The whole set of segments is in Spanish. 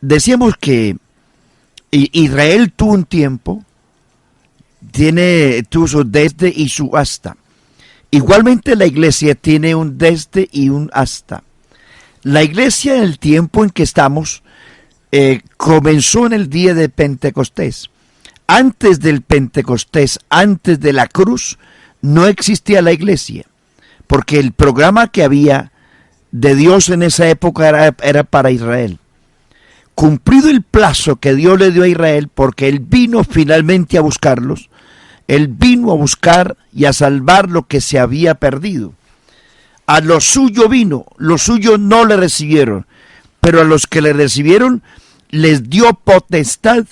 Decíamos que Israel tuvo un tiempo, tuvo su desde y su hasta. Igualmente la iglesia tiene un desde y un hasta. La iglesia en el tiempo en que estamos comenzó en el día de Pentecostés. Antes del Pentecostés, antes de la cruz, no existía la iglesia, porque el programa que había de Dios en esa época era para Israel. Cumplido el plazo que Dios le dio a Israel, porque Él vino finalmente a buscarlos, Él vino a buscar y a salvar lo que se había perdido. A lo suyo vino, los suyos no le recibieron, pero a los que le recibieron les dio potestad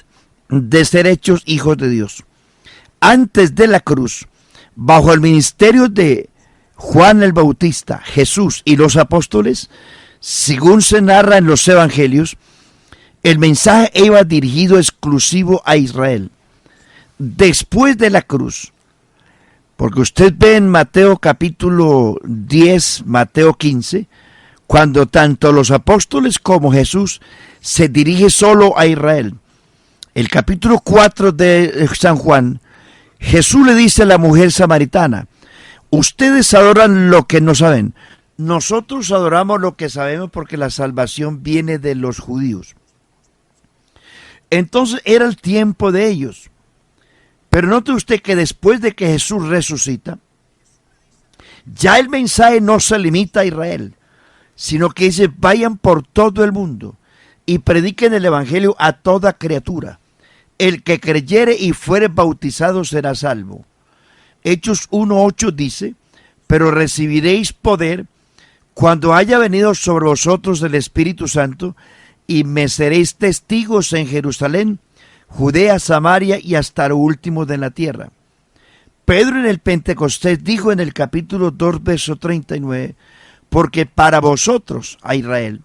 de ser hechos hijos de Dios. Antes de la cruz, bajo el ministerio de Juan el Bautista, Jesús y los apóstoles, según se narra en los evangelios, el mensaje iba dirigido exclusivo a Israel. Después de la cruz, porque usted ve en Mateo capítulo 10, Mateo 15, cuando tanto los apóstoles como Jesús se dirige solo a Israel. El capítulo 4 de San Juan, Jesús le dice a la mujer samaritana: ustedes adoran lo que no saben. Nosotros adoramos lo que sabemos porque la salvación viene de los judíos. Entonces era el tiempo de ellos. Pero note usted que después de que Jesús resucita, ya el mensaje no se limita a Israel, sino que dice: vayan por todo el mundo y prediquen el evangelio a toda criatura. El que creyere y fuere bautizado será salvo. Hechos 1:8 dice: pero recibiréis poder cuando haya venido sobre vosotros el Espíritu Santo, y me seréis testigos en Jerusalén, Judea, Samaria y hasta lo último de la tierra. Pedro en el Pentecostés dijo en el capítulo 2, verso 39, porque para vosotros, a Israel,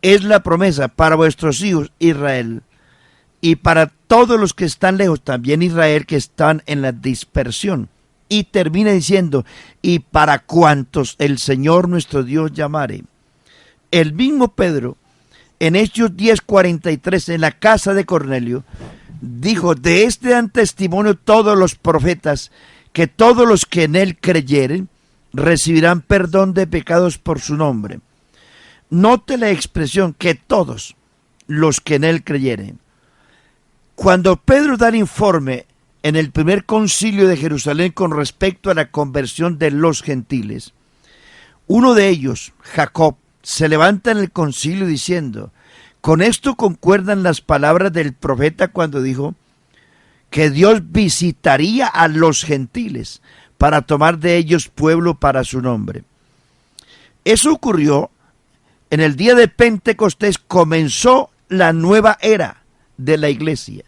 es la promesa, para vuestros hijos, Israel, y para todos los que están lejos, también Israel, que están en la dispersión. Y termina diciendo: y para cuantos el Señor nuestro Dios llamare. El mismo Pedro, en Hechos 10:43, en la casa de Cornelio, dijo: de este dan testimonio todos los profetas, que todos los que en él creyeren recibirán perdón de pecados por su nombre. Note la expresión: que todos los que en él creyeren. Cuando Pedro da el informe en el primer concilio de Jerusalén con respecto a la conversión de los gentiles, uno de ellos, Jacob, se levanta en el concilio diciendo: con esto concuerdan las palabras del profeta cuando dijo que Dios visitaría a los gentiles para tomar de ellos pueblo para su nombre. Eso ocurrió en el día de Pentecostés. Comenzó la nueva era de la iglesia.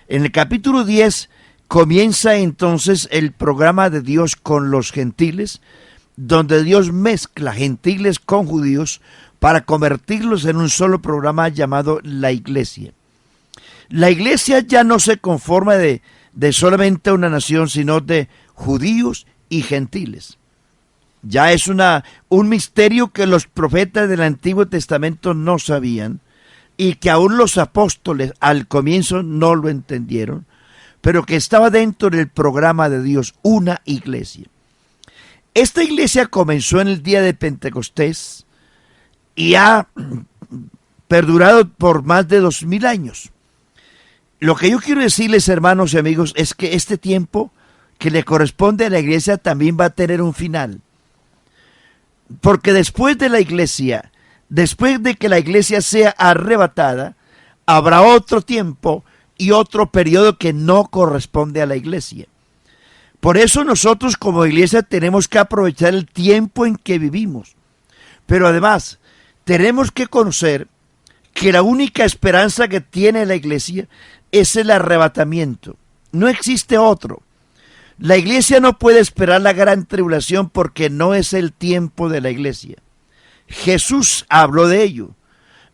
En el capítulo 10 comienza entonces el programa de Dios con los gentiles, donde Dios mezcla gentiles con judíos para convertirlos en un solo programa llamado la iglesia. La iglesia ya no se conforma de solamente una nación, sino de judíos y gentiles. Ya es un misterio que los profetas del Antiguo Testamento no sabían y que aún los apóstoles al comienzo no lo entendieron, pero que estaba dentro del programa de Dios, una iglesia. Esta iglesia comenzó en el día de Pentecostés y ha perdurado por más de 2000 años. Lo que yo quiero decirles, hermanos y amigos, es que este tiempo que le corresponde a la iglesia también va a tener un final. Porque después de la iglesia, después de que la iglesia sea arrebatada, habrá otro tiempo y otro periodo que no corresponde a la iglesia. Por eso nosotros como iglesia tenemos que aprovechar el tiempo en que vivimos. Pero además, tenemos que conocer que la única esperanza que tiene la iglesia es el arrebatamiento. No existe otro. La iglesia no puede esperar la gran tribulación porque no es el tiempo de la iglesia. Jesús habló de ello.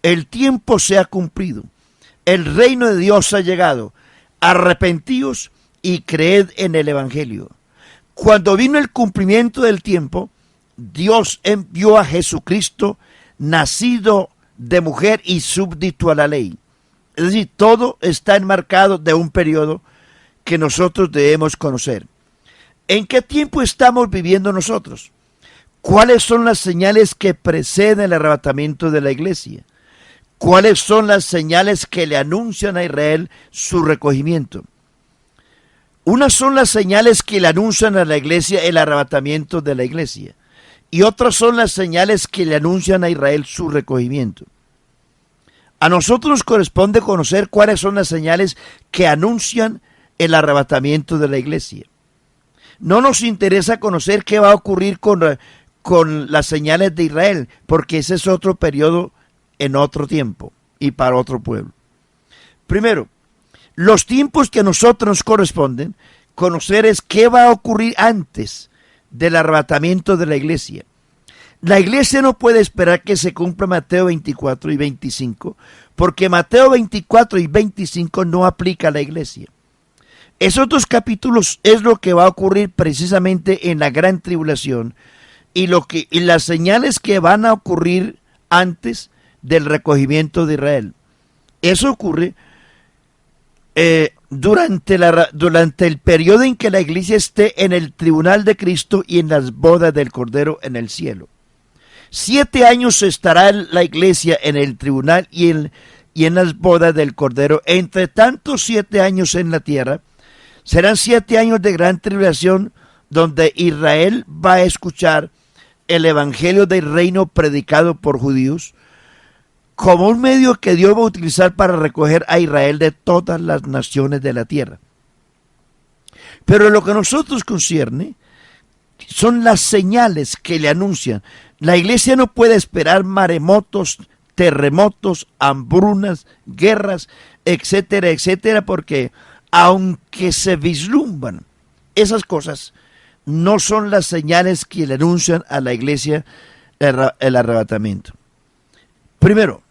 El tiempo se ha cumplido. El reino de Dios ha llegado. Arrepentíos y creed en el evangelio. Cuando vino el cumplimiento del tiempo, Dios envió a Jesucristo, nacido de mujer y súbdito a la ley. Es decir, todo está enmarcado de un periodo que nosotros debemos conocer. ¿En qué tiempo estamos viviendo nosotros? ¿Cuáles son las señales que preceden el arrebatamiento de la iglesia? ¿Cuáles son las señales que le anuncian a Israel su recogimiento? Unas son las señales que le anuncian a la iglesia el arrebatamiento de la iglesia, y otras son las señales que le anuncian a Israel su recogimiento. A nosotros nos corresponde conocer cuáles son las señales que anuncian el arrebatamiento de la iglesia. No nos interesa conocer qué va a ocurrir con las señales de Israel, porque ese es otro periodo en otro tiempo y para otro pueblo. Primero, los tiempos que a nosotros nos corresponden conocer es qué va a ocurrir antes del arrebatamiento de la iglesia. La iglesia no puede esperar que se cumpla Mateo 24 y 25, porque Mateo 24 y 25 no aplica a la iglesia. Esos dos capítulos es lo que va a ocurrir precisamente en la gran tribulación y las señales que van a ocurrir antes del recogimiento de Israel. Eso ocurre durante el periodo en que la iglesia esté en el tribunal de Cristo y en las bodas del Cordero en el cielo. 7 años estará la iglesia en el tribunal y en las bodas del Cordero. Entre tantos 7 años en la tierra, serán 7 años de gran tribulación donde Israel va a escuchar el evangelio del reino predicado por judíos como un medio que Dios va a utilizar para recoger a Israel de todas las naciones de la tierra. Pero lo que a nosotros concierne son las señales que le anuncian. La iglesia no puede esperar maremotos, terremotos, hambrunas, guerras, etcétera, etcétera, porque aunque se vislumbran esas cosas, no son las señales que le anuncian a la iglesia el arrebatamiento. Primero,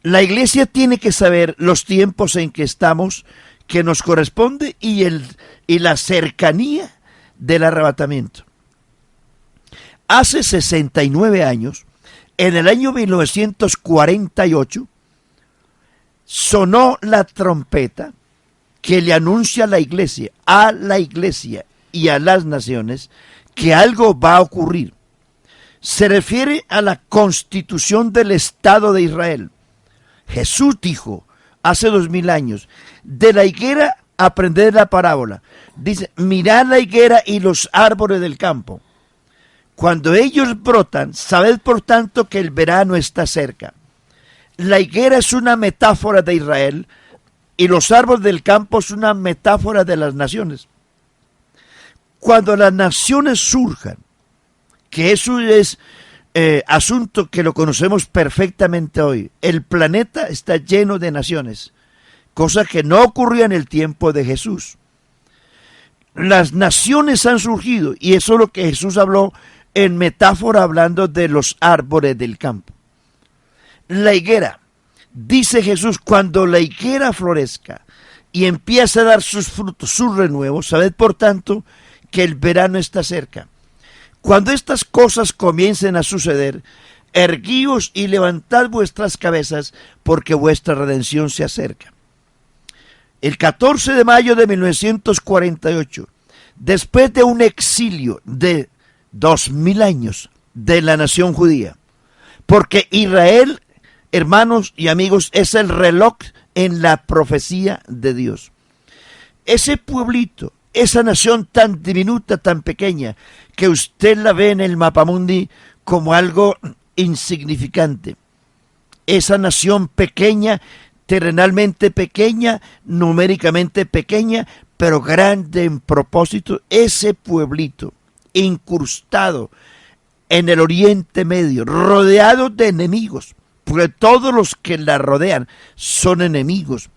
la iglesia tiene que saber los tiempos en que estamos, que nos corresponde, y la cercanía del arrebatamiento. Hace 69 años, en el año 1948, sonó la trompeta que le anuncia a la iglesia y a las naciones que algo va a ocurrir. Se refiere a la constitución del Estado de Israel. Jesús dijo hace 2000 años, de la higuera aprended la parábola. Dice, mirad la higuera y los árboles del campo. Cuando ellos brotan, sabed por tanto que el verano está cerca. La higuera es una metáfora de Israel y los árboles del campo es una metáfora de las naciones. Cuando las naciones surjan, que eso es asunto que lo conocemos perfectamente hoy, el planeta está lleno de naciones, cosa que no ocurría en el tiempo de Jesús. Las naciones han surgido y eso es lo que Jesús habló en metáfora, hablando de los árboles del campo. La higuera, dice Jesús, cuando la higuera florezca y empiece a dar sus frutos, sus renuevos, sabed por tanto que el verano está cerca. Cuando estas cosas comiencen a suceder, erguíos y levantad vuestras cabezas, porque vuestra redención se acerca. El 14 de mayo de 1948, después de un exilio de 2000 años de la nación judía, porque Israel, hermanos y amigos, es el reloj en la profecía de Dios. Ese pueblito, esa nación tan diminuta, tan pequeña, que usted la ve en el mapamundi como algo insignificante. Esa nación pequeña, terrenalmente pequeña, numéricamente pequeña, pero grande en propósito, ese pueblito incrustado en el Oriente Medio, rodeado de enemigos, porque todos los que la rodean son enemigos.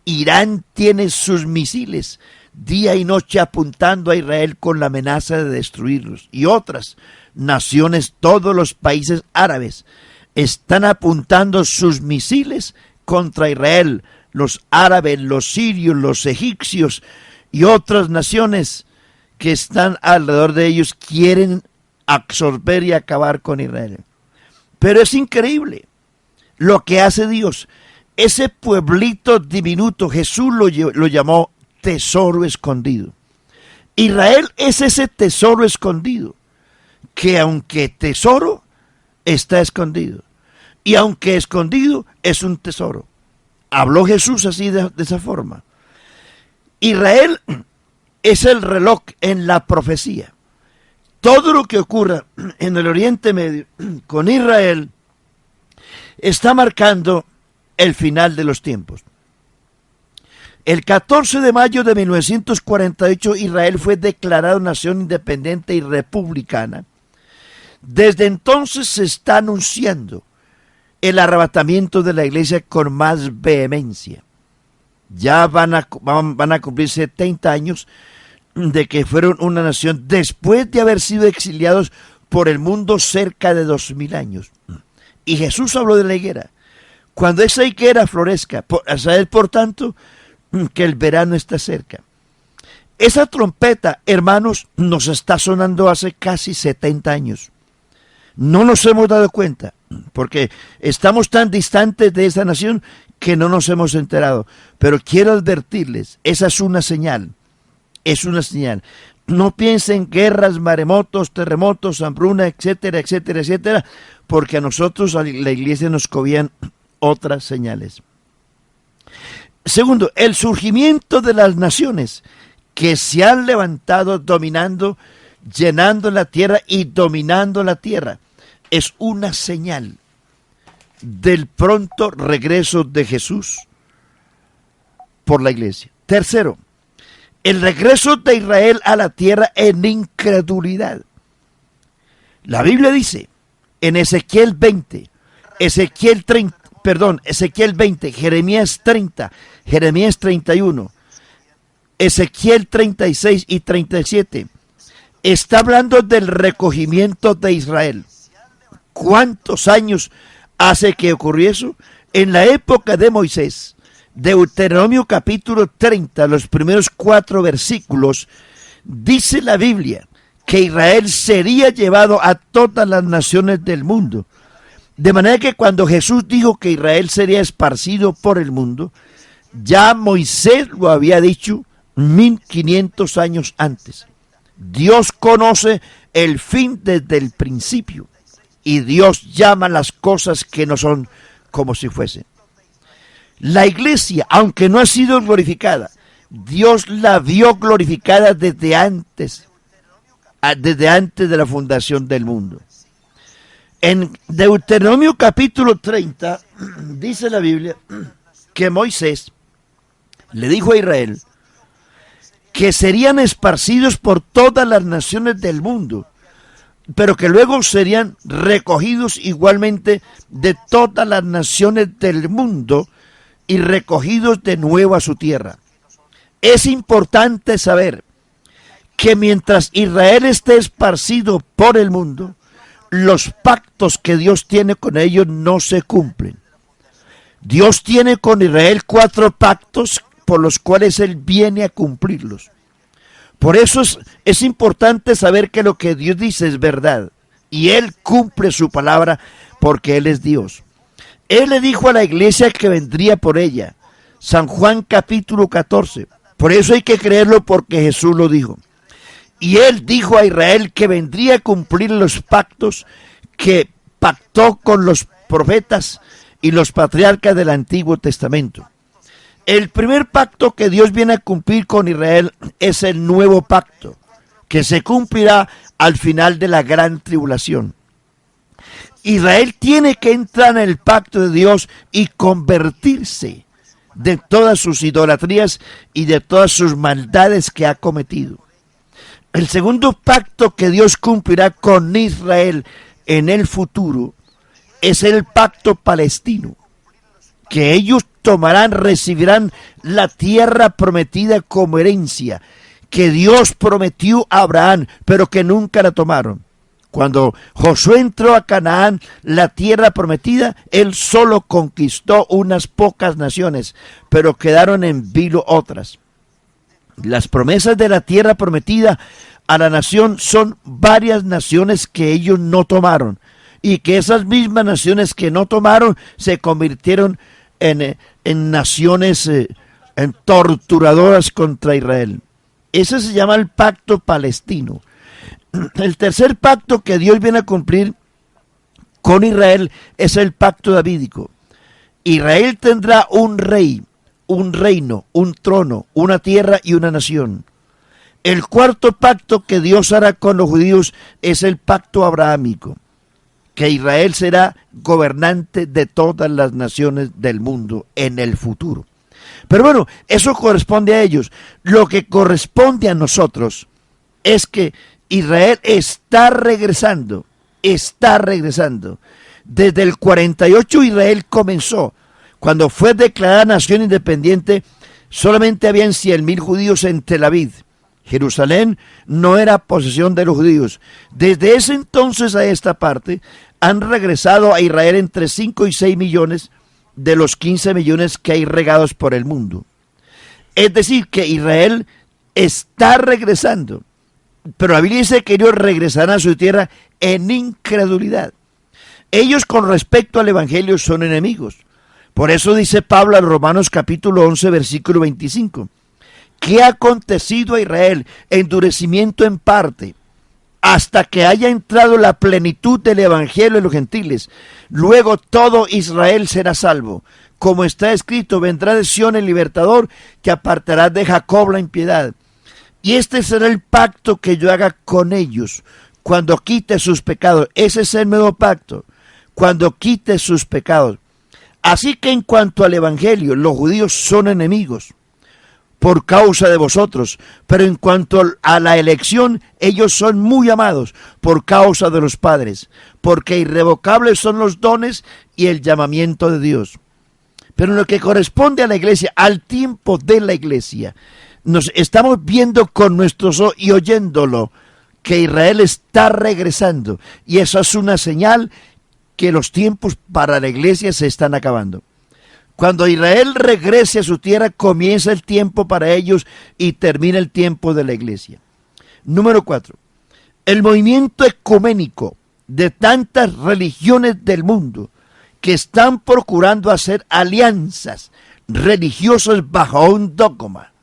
Irán tiene sus misiles día y noche apuntando a Israel con la amenaza de destruirlos. Y otras naciones, todos los países árabes, están apuntando sus misiles contra Israel. Los árabes, los sirios, los egipcios y otras naciones que están alrededor de ellos quieren absorber y acabar con Israel. Pero es increíble lo que hace Dios. ese pueblito diminuto, Jesús lo llamó tesoro escondido. Israel es ese tesoro escondido, que aunque tesoro, está escondido. Y aunque escondido, es un tesoro. Habló Jesús así de esa forma. Israel es el reloj en la profecía. Todo lo que ocurra en el Oriente Medio con Israel está marcando el final de los tiempos. El 14 de mayo de 1948 Israel fue declarado nación independiente y republicana. Desde entonces se está anunciando el arrebatamiento de la iglesia con más vehemencia. Ya van a cumplir 70 años de que fueron una nación después de haber sido exiliados por el mundo cerca de 2000 años. Y Jesús habló de la higuera. Cuando esa higuera florezca, a saber por tanto que el verano está cerca. Esa trompeta, hermanos, nos está sonando hace casi 70 años. No nos hemos dado cuenta, porque estamos tan distantes de esa nación que no nos hemos enterado. Pero quiero advertirles, esa es una señal. Es una señal. No piensen en guerras, maremotos, terremotos, hambruna, etcétera, etcétera, etcétera, porque a nosotros, a la iglesia, nos cobían otras señales. Segundo, el surgimiento de las naciones que se han levantado dominando, llenando la tierra y dominando la tierra, es una señal del pronto regreso de Jesús por la iglesia. Tercero, el regreso de Israel a la tierra en incredulidad. La Biblia dice en Ezequiel 20, Ezequiel 20, Jeremías 30, Jeremías 31, Ezequiel 36 y 37, está hablando del recogimiento de Israel. ¿Cuántos años hace que ocurrió eso? En la época de Moisés. Deuteronomio capítulo 30, los primeros 4 versículos, dice la Biblia que Israel sería llevado a todas las naciones del mundo. De manera que cuando Jesús dijo que Israel sería esparcido por el mundo, ya Moisés lo había dicho 1500 años antes. Dios conoce el fin desde el principio y Dios llama las cosas que no son como si fuesen. La iglesia, aunque no ha sido glorificada, Dios la vio glorificada desde antes de la fundación del mundo. En Deuteronomio capítulo 30 dice la Biblia que Moisés le dijo a Israel que serían esparcidos por todas las naciones del mundo, pero que luego serían recogidos igualmente de todas las naciones del mundo y recogidos de nuevo a su tierra. Es importante saber que mientras Israel esté esparcido por el mundo, los pactos que Dios tiene con ellos no se cumplen. Dios tiene con Israel 4 pactos por los cuales Él viene a cumplirlos. Por eso es importante saber que lo que Dios dice es verdad y Él cumple su palabra porque Él es Dios. Él le dijo a la iglesia que vendría por ella. San Juan capítulo 14. Por eso hay que creerlo porque Jesús lo dijo. Y Él dijo a Israel que vendría a cumplir los pactos que pactó con los profetas y los patriarcas del Antiguo Testamento. El primer pacto que Dios viene a cumplir con Israel es el nuevo pacto, que se cumplirá al final de la gran tribulación. Israel tiene que entrar en el pacto de Dios y convertirse de todas sus idolatrías y de todas sus maldades que ha cometido. El segundo pacto que Dios cumplirá con Israel en el futuro es el pacto palestino, que ellos recibirán la tierra prometida como herencia, que Dios prometió a Abraham, pero que nunca la tomaron. Cuando Josué entró a Canaán, la tierra prometida, él solo conquistó unas pocas naciones, pero quedaron en vilo otras. Las promesas de la tierra prometida a la nación son varias naciones que ellos no tomaron, y que esas mismas naciones que no tomaron se convirtieron en naciones torturadoras contra Israel. Ese se llama el pacto palestino. El tercer pacto que Dios viene a cumplir con Israel es el pacto davídico. Israel tendrá un rey, un reino, un trono, una tierra y una nación. El cuarto pacto que Dios hará con los judíos es el pacto abrahámico, que Israel será gobernante de todas las naciones del mundo en el futuro. Pero bueno, eso corresponde a ellos. Lo que corresponde a nosotros es que Israel está regresando. Desde el 48 Israel comenzó. Cuando fue declarada nación independiente, solamente habían 100,000 judíos en Tel Aviv. Jerusalén no era posesión de los judíos. Desde ese entonces a esta parte han regresado a Israel entre 5 y 6 millones de los 15 millones que hay regados por el mundo. Es decir, que Israel está regresando. Pero la Biblia dice que ellos regresarán a su tierra en incredulidad. Ellos con respecto al Evangelio son enemigos. Por eso dice Pablo en Romanos capítulo 11, versículo 25. ¿Qué ha acontecido a Israel? Endurecimiento en parte, hasta que haya entrado la plenitud del Evangelio en los gentiles. Luego todo Israel será salvo. Como está escrito, vendrá de Sión el libertador, que apartará de Jacob la impiedad. Y este será el pacto que yo haga con ellos, cuando quite sus pecados. Ese es el nuevo pacto, cuando quite sus pecados. Así que en cuanto al Evangelio, los judíos son enemigos por causa de vosotros, pero en cuanto a la elección, ellos son muy amados por causa de los padres, porque irrevocables son los dones y el llamamiento de Dios. Pero en lo que corresponde a la iglesia, al tiempo de la iglesia, nos estamos viendo con nuestros ojos y oyéndolo, que Israel está regresando, y eso es una señal que los tiempos para la iglesia se están acabando. Cuando Israel regrese a su tierra, comienza el tiempo para ellos y termina el tiempo de la iglesia. Número 4. El movimiento ecuménico de tantas religiones del mundo que están procurando hacer alianzas religiosas bajo un dogma.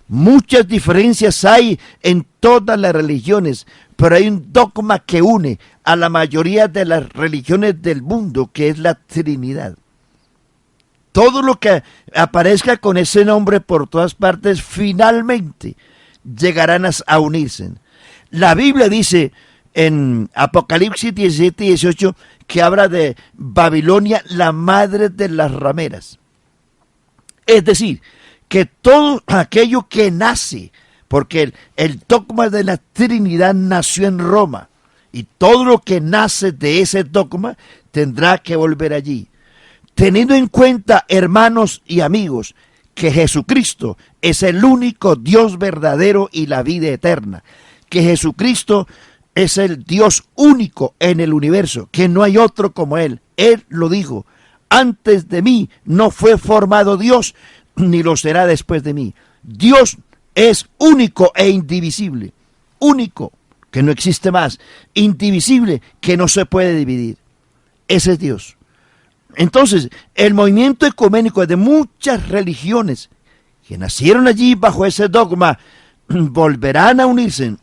Muchas diferencias hay en todas las religiones, pero hay un dogma que une a la mayoría de las religiones del mundo, que es la Trinidad. Todo lo que aparezca con ese nombre por todas partes, finalmente llegarán a unirse. La Biblia dice en Apocalipsis 17 y 18 que habla de Babilonia, la madre de las rameras. Es decir, que todo aquello que nace, porque el dogma de la Trinidad nació en Roma, y todo lo que nace de ese dogma tendrá que volver allí. Teniendo en cuenta, hermanos y amigos, que Jesucristo es el único Dios verdadero y la vida eterna, que Jesucristo es el Dios único en el universo, que no hay otro como Él. Él lo dijo: antes de mí no fue formado Dios, ni lo será después de mí. Dios es único e indivisible, único, que no existe más, indivisible, que no se puede dividir. Ese es Dios. Entonces, el movimiento ecuménico de muchas religiones que nacieron allí bajo ese dogma volverán a unirse.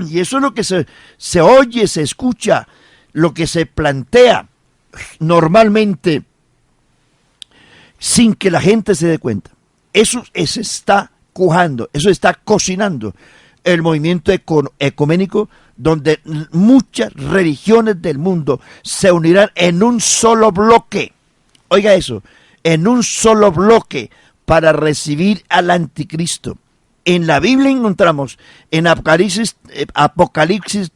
Y eso es lo que se oye, se escucha, lo que se plantea normalmente sin que la gente se dé cuenta. Eso está cujando, eso está cocinando el movimiento ecuménico, donde muchas religiones del mundo se unirán en un solo bloque. Oiga eso, en un solo bloque para recibir al anticristo. En la Biblia encontramos en Apocalipsis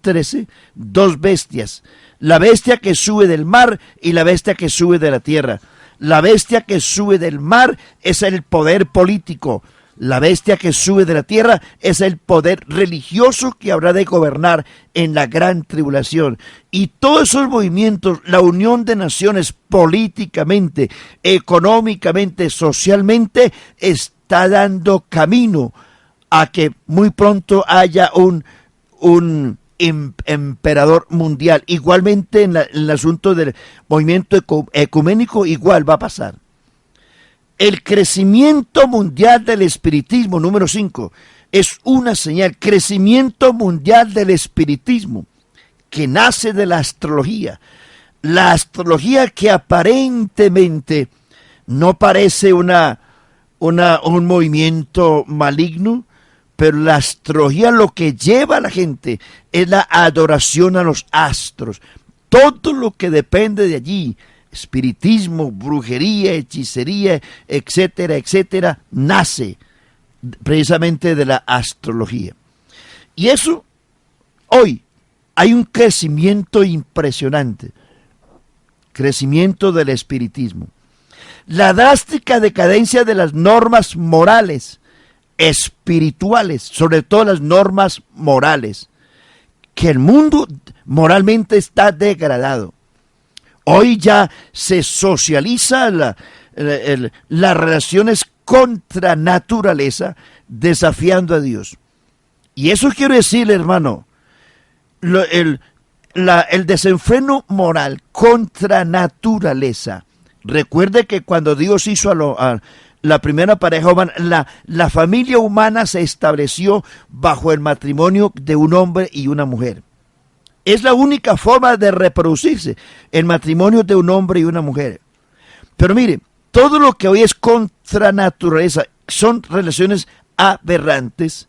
13 dos bestias: la bestia que sube del mar y la bestia que sube de la tierra. La bestia que sube del mar es el poder político. La bestia que sube de la tierra es el poder religioso que habrá de gobernar en la gran tribulación. Y todos esos movimientos, la unión de naciones políticamente, económicamente, socialmente, está dando camino a que muy pronto haya un emperador mundial. Igualmente en el asunto del movimiento ecuménico, igual va a pasar. El crecimiento mundial del espiritismo, número 5, es una señal. Crecimiento mundial del espiritismo que nace de la astrología. La astrología que aparentemente no parece un movimiento maligno, pero la astrología lo que lleva a la gente es la adoración a los astros. Todo lo que depende de allí, espiritismo, brujería, hechicería, etcétera, etcétera, nace precisamente de la astrología. Y eso, hoy, hay un crecimiento impresionante. Crecimiento del espiritismo. La drástica decadencia de las normas morales, espirituales, sobre todo las normas morales, que el mundo moralmente está degradado. Hoy ya se socializa las relaciones contra naturaleza, desafiando a Dios. Y eso quiero decirle, hermano, el desenfreno moral contra naturaleza. Recuerde que cuando Dios hizo a la primera pareja humana, la familia humana se estableció bajo el matrimonio de un hombre y una mujer. Es la única forma de reproducirse, el matrimonio de un hombre y una mujer. Pero mire, todo lo que hoy es contra naturaleza, son relaciones aberrantes,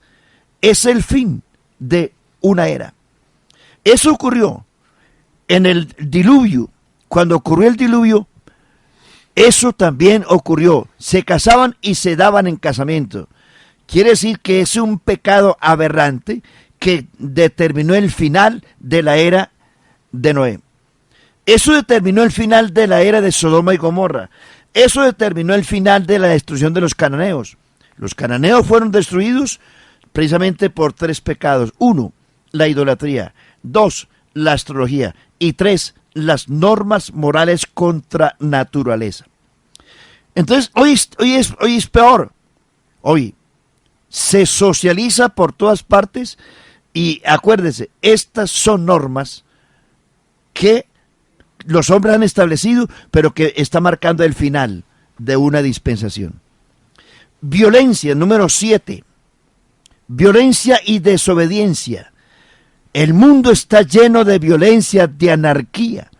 es el fin de una era. Eso ocurrió en el diluvio. Cuando ocurrió el diluvio, eso también ocurrió. Se casaban y se daban en casamiento. Quiere decir que es un pecado aberrante que determinó el final de la era de Noé. Eso determinó el final de la era de Sodoma y Gomorra. Eso determinó el final de la destrucción de los cananeos. Los cananeos fueron destruidos precisamente por 3 pecados. 1, la idolatría. 2, la astrología. Y 3, las normas morales contra naturaleza. Entonces, hoy es peor. Hoy se socializa por todas partes y acuérdese, estas son normas que los hombres han establecido, pero que está marcando el final de una dispensación. Violencia, número 7. Violencia y desobediencia. El mundo está lleno de violencia, de anarquía.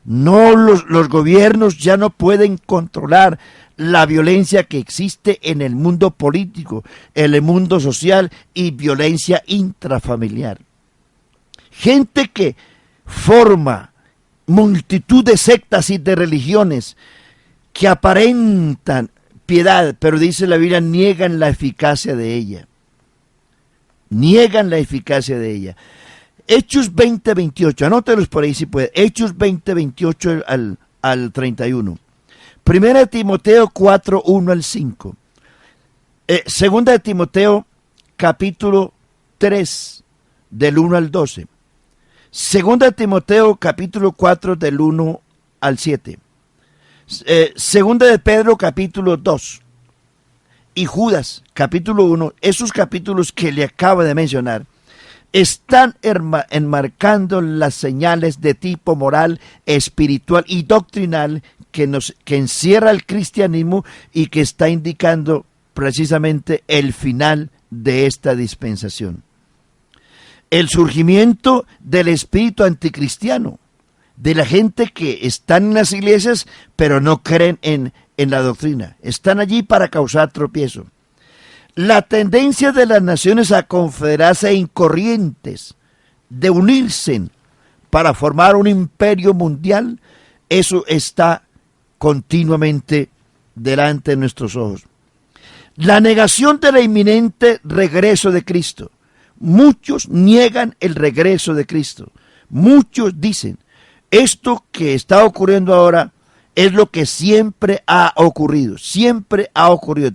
No, los gobiernos ya no pueden controlar la violencia que existe en el mundo político, en el mundo social y violencia intrafamiliar. Gente que forma multitud de sectas y de religiones que aparentan piedad, pero dice la Biblia, niegan la eficacia de ella. Niegan la eficacia de ella. Hechos 20:28, anótelos por ahí si puede. Hechos 20:28 al 31. Primera de Timoteo 4:1 al 5. Segunda de Timoteo capítulo 3 del 1 al 12. Segunda de Timoteo capítulo 4 del 1 al 7. Segunda de Pedro capítulo 2. Y Judas capítulo 1, esos capítulos que le acabo de mencionar, están enmarcando las señales de tipo moral, espiritual y doctrinal que encierra el cristianismo y que está indicando precisamente el final de esta dispensación. El surgimiento del espíritu anticristiano, de la gente que están en las iglesias pero no creen en la doctrina, están allí para causar tropiezo. La tendencia de las naciones a confederarse en corrientes, de unirse para formar un imperio mundial, eso está continuamente delante de nuestros ojos. La negación del inminente regreso de Cristo. Muchos niegan el regreso de Cristo. Muchos dicen, esto que está ocurriendo ahora es lo que siempre ha ocurrido,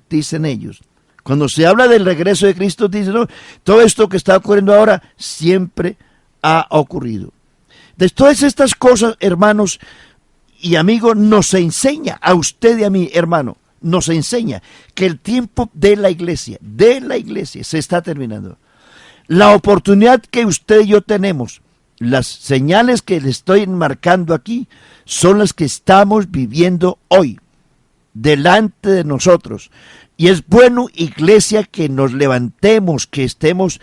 dicen ellos. Cuando se habla del regreso de Cristo, dicen, no, todo esto que está ocurriendo ahora siempre ha ocurrido. De todas estas cosas, hermanos y amigos, nos enseña a usted y a mí, hermano, nos enseña que el tiempo de la iglesia se está terminando. La oportunidad que usted y yo tenemos, las señales que le estoy marcando aquí, son las que estamos viviendo hoy. delante de nosotros. Y es bueno, iglesia, que nos levantemos, que estemos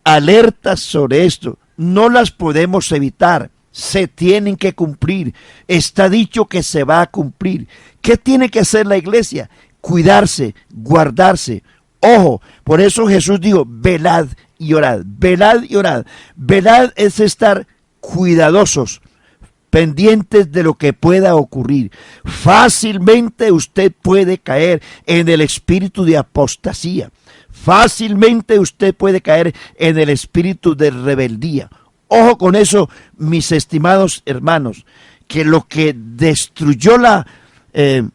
alertas sobre esto. No las podemos evitar, se tienen que cumplir. Está dicho que se va a cumplir. ¿Qué tiene que hacer la iglesia? Cuidarse, guardarse. Ojo, por eso Jesús dijo, velad y orad, velad y orad. Velad es estar cuidadosos, pendientes de lo que pueda ocurrir. Fácilmente usted puede caer en el espíritu de apostasía. Fácilmente usted puede caer en el espíritu de rebeldía. Ojo con eso, mis estimados hermanos, que lo que destruyó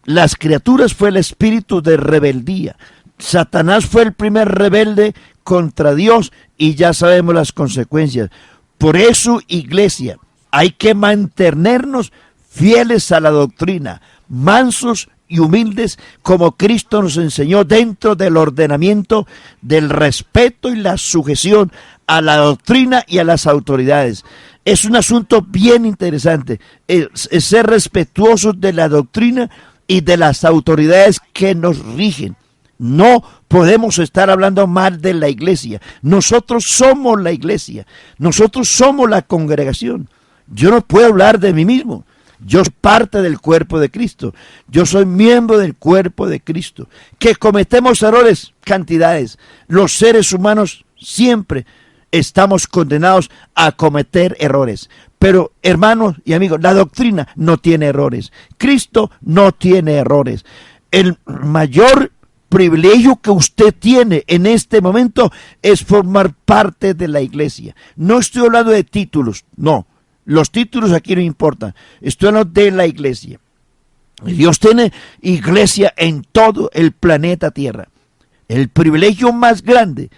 las criaturas fue el espíritu de rebeldía. Satanás fue el primer rebelde contra Dios y ya sabemos las consecuencias. Por eso, iglesia, hay que mantenernos fieles a la doctrina, mansos y humildes como Cristo nos enseñó, dentro del ordenamiento del respeto y la sujeción a la doctrina y a las autoridades. Es un asunto bien interesante, es ser respetuosos de la doctrina y de las autoridades que nos rigen. No podemos estar hablando mal de la iglesia. Nosotros somos la iglesia, nosotros somos la congregación. Yo no puedo hablar de mí mismo. Yo soy parte del cuerpo de Cristo. Yo soy miembro del cuerpo de Cristo. Que cometemos errores, cantidades. Los seres humanos siempre estamos condenados a cometer errores. Pero, hermanos y amigos, la doctrina no tiene errores. Cristo no tiene errores. El mayor privilegio que usted tiene en este momento es formar parte de la iglesia. No estoy hablando de títulos, no. Los títulos aquí no importan. Estoy hablando de la iglesia. Dios tiene iglesia en todo el planeta Tierra. El privilegio más grande,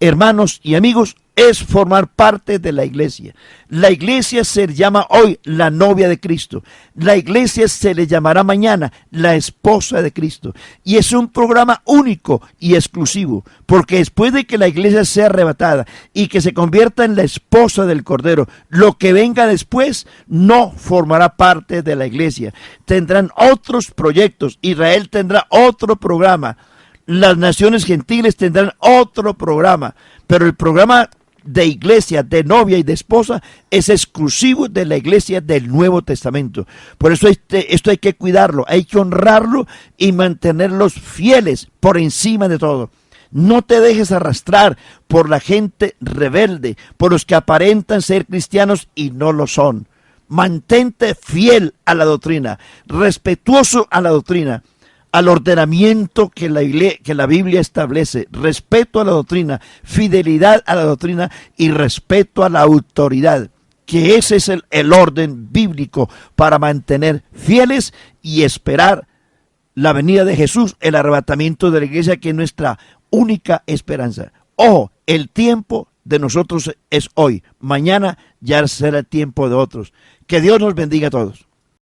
hermanos y amigos, es formar parte de la iglesia. La iglesia se llama hoy la novia de Cristo. La iglesia se le llamará mañana la esposa de Cristo. Y es un programa único y exclusivo, porque después de que la iglesia sea arrebatada y que se convierta en la esposa del Cordero, lo que venga después no formará parte de la iglesia. Tendrán otros proyectos. Israel tendrá otro programa. Las naciones gentiles tendrán otro programa. Pero el programa de iglesia, de novia y de esposa es exclusivo de la iglesia del Nuevo Testamento. Por eso esto hay que cuidarlo, hay que honrarlo y mantenerlos fieles por encima de todo. No te dejes arrastrar por la gente rebelde, por los que aparentan ser cristianos y no lo son. Mantente fiel a la doctrina, respetuoso a la doctrina, al ordenamiento que la Biblia establece, respeto a la doctrina, fidelidad a la doctrina y respeto a la autoridad, que ese es el orden bíblico para mantener fieles y esperar la venida de Jesús, el arrebatamiento de la iglesia, que es nuestra única esperanza. Ojo, el tiempo de nosotros es hoy, mañana ya será el tiempo de otros. Que Dios nos bendiga a todos.